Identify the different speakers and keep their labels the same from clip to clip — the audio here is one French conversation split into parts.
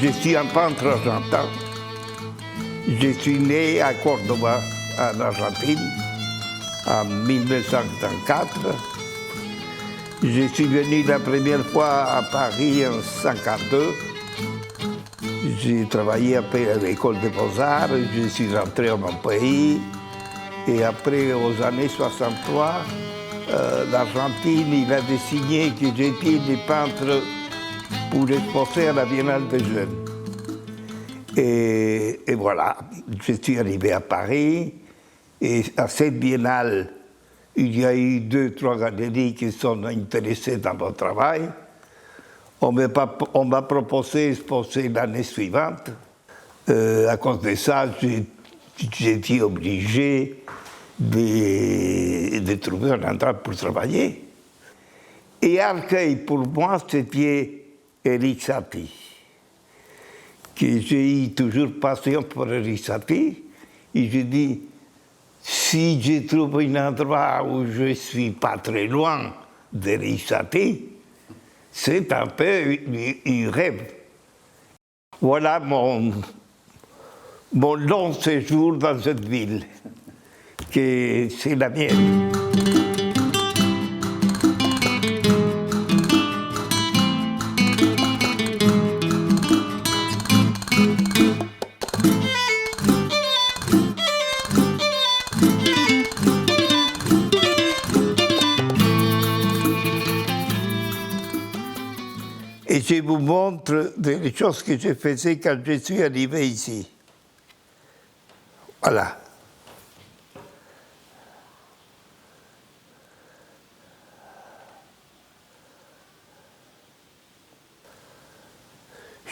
Speaker 1: je suis un peintre argentin. Je suis né à Cordoba, en Argentine, en 1904. Je suis venu la première fois à Paris en 1952. J'ai travaillé après à l'école des Beaux-Arts, je suis rentré à mon pays. Et après, aux années 63, l'Argentine, il a désigné que j'étais le peintre pour exposer à la Biennale des Jeunes. Et voilà, je suis arrivé à Paris. Et à cette biennale, il y a eu 2-3 galeries qui sont intéressées dans mon travail. On m'a proposé d'exposer l'année suivante. À cause de ça, j'ai été obligé de trouver un endroit pour travailler. Et Arcueil, pour moi, c'était Erik Satie. Que j'ai eu toujours passion pour Erik Satie. Et je dis, si je trouve un endroit où je ne suis pas très loin d'Erik Satie, c'est un peu un rêve. Voilà mon long séjour dans cette ville, que c'est la mienne. Et je vous montre des choses que je faisais quand je suis arrivé ici. Voilà.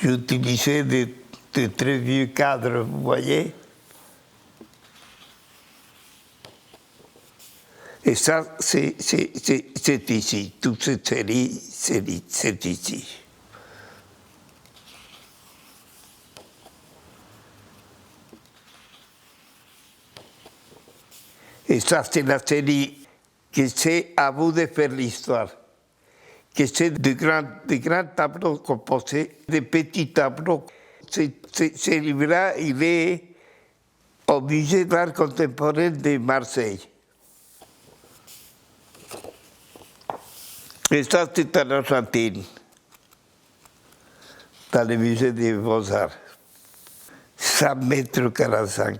Speaker 1: J'utilisais de très vieux cadres, vous voyez. Et ça, c'est ici. Toute cette série, c'est ici. Et ça, c'est la série que c'est à vous de faire l'histoire. Que c'est de grands tableaux composés, de petits tableaux. Ce livre-là, il est au musée d'art contemporain de Marseille. Et ça, c'est en Argentine, dans le musée des Beaux-Arts. 100,45 m.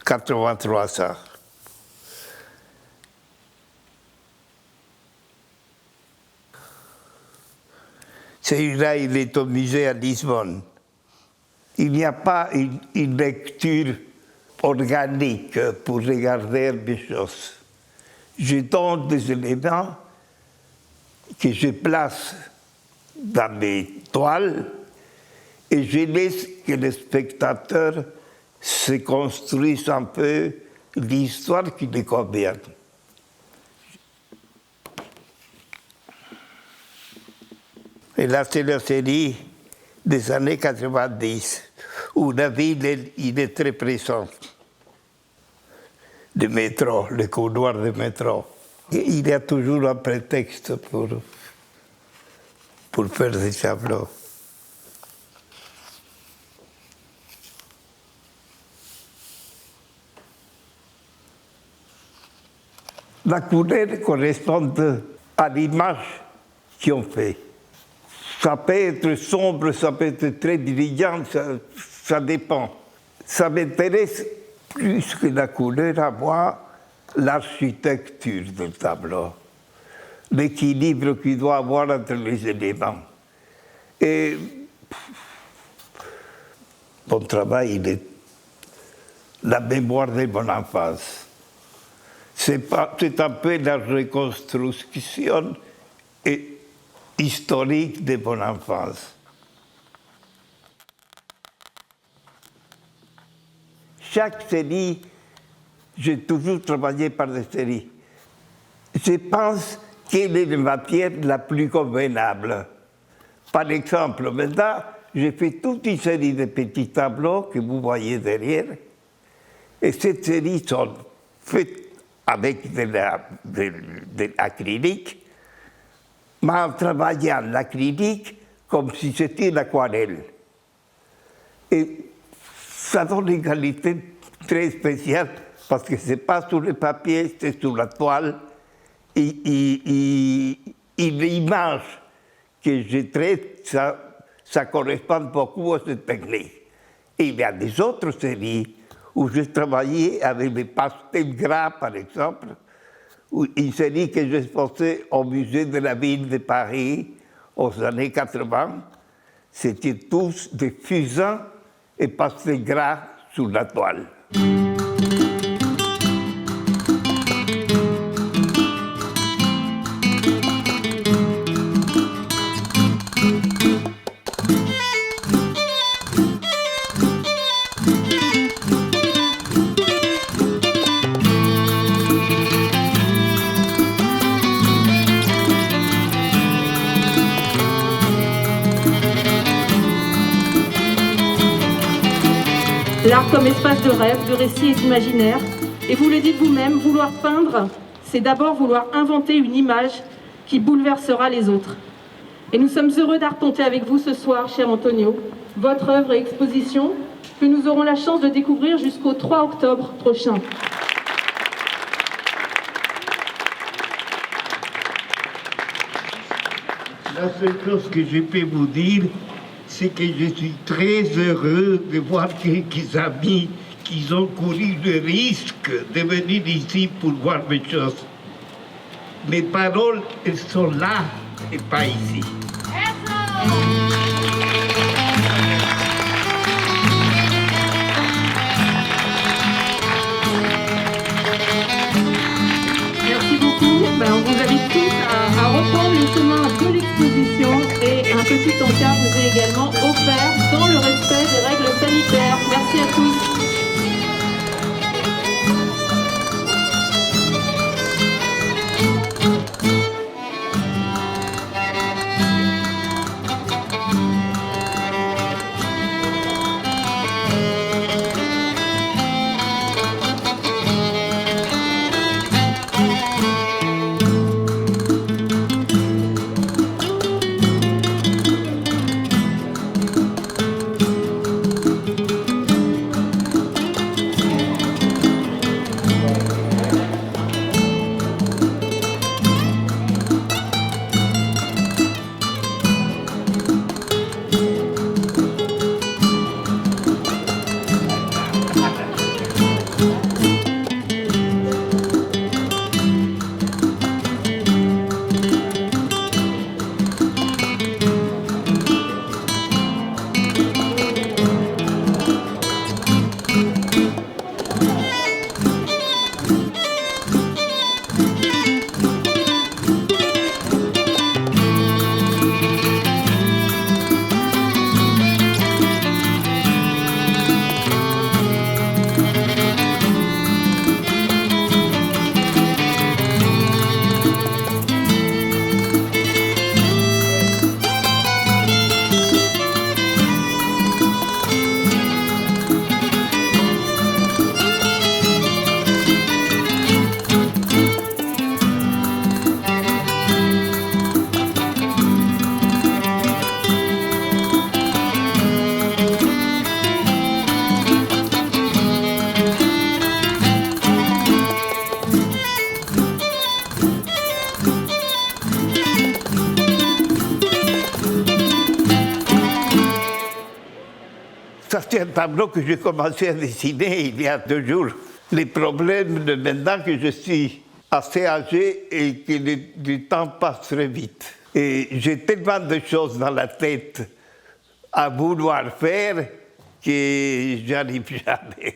Speaker 1: $83. Celui-là, il est au musée à Lisbonne. Il n'y a pas une lecture organique pour regarder les choses. Je donne des éléments que je place dans mes toiles et je laisse que les spectateurs se construisent un peu l'histoire qui les convient. Et là, c'est la série des années 90, où la ville, il est très présent. Le métro, le couloir de métro. Et il y a toujours un prétexte pour faire des tableaux. La couleur correspond à l'image qu'on fait. Ça peut être sombre, ça peut être très brillant, ça dépend. Ça m'intéresse plus que la couleur à moi, l'architecture du tableau, l'équilibre qu'il doit avoir entre les éléments. Et mon travail, il est la mémoire de mon enfance. C'est un peu la reconstruction historique de mon enfance. Chaque série, j'ai toujours travaillé par des séries. Je pense quelle est la matière la plus convenable. Par exemple, maintenant, j'ai fait toute une série de petits tableaux que vous voyez derrière. Et cette série sont faites avec de l'acrylique. mais en travaillant la clinique comme si c'était une aquarelle. Et ça donne une qualité très spéciale parce que ce n'est pas sur le papier, c'est sur la toile. Et l'image que je traite, ça correspond beaucoup à cette technique. Et il y a des autres séries où je travaillais avec des pastels gras, par exemple, une série que j'ai exposée au musée de la ville de Paris aux années 80. C'était tous des fusains et pastels gras sur la toile.
Speaker 2: L'art comme espace de rêve, de récit et d'imaginaire. Et vous le dites vous-même, vouloir peindre, c'est d'abord vouloir inventer une image qui bouleversera les autres. Et nous sommes heureux d'arpenter avec vous ce soir, cher Antonio, votre œuvre et exposition que nous aurons la chance de découvrir jusqu'au 3 octobre prochain.
Speaker 1: La seule chose que je peux vous dire, c'est que je suis très heureux de voir quelques amis qui ont couru le risque de venir ici pour voir mes choses. Mes paroles, elles sont là et pas ici.
Speaker 2: Merci beaucoup. On vous invite tous à reprendre le chemin de l'exposition et un petit encart vous est également offert dans le respect des règles sanitaires. Merci à tous.
Speaker 1: Ça, c'est un tableau que j'ai commencé à dessiner il y a 2 jours. Les problèmes de maintenant que je suis assez âgé et que le temps passe très vite. Et j'ai tellement de choses dans la tête à vouloir faire que j'arrive jamais.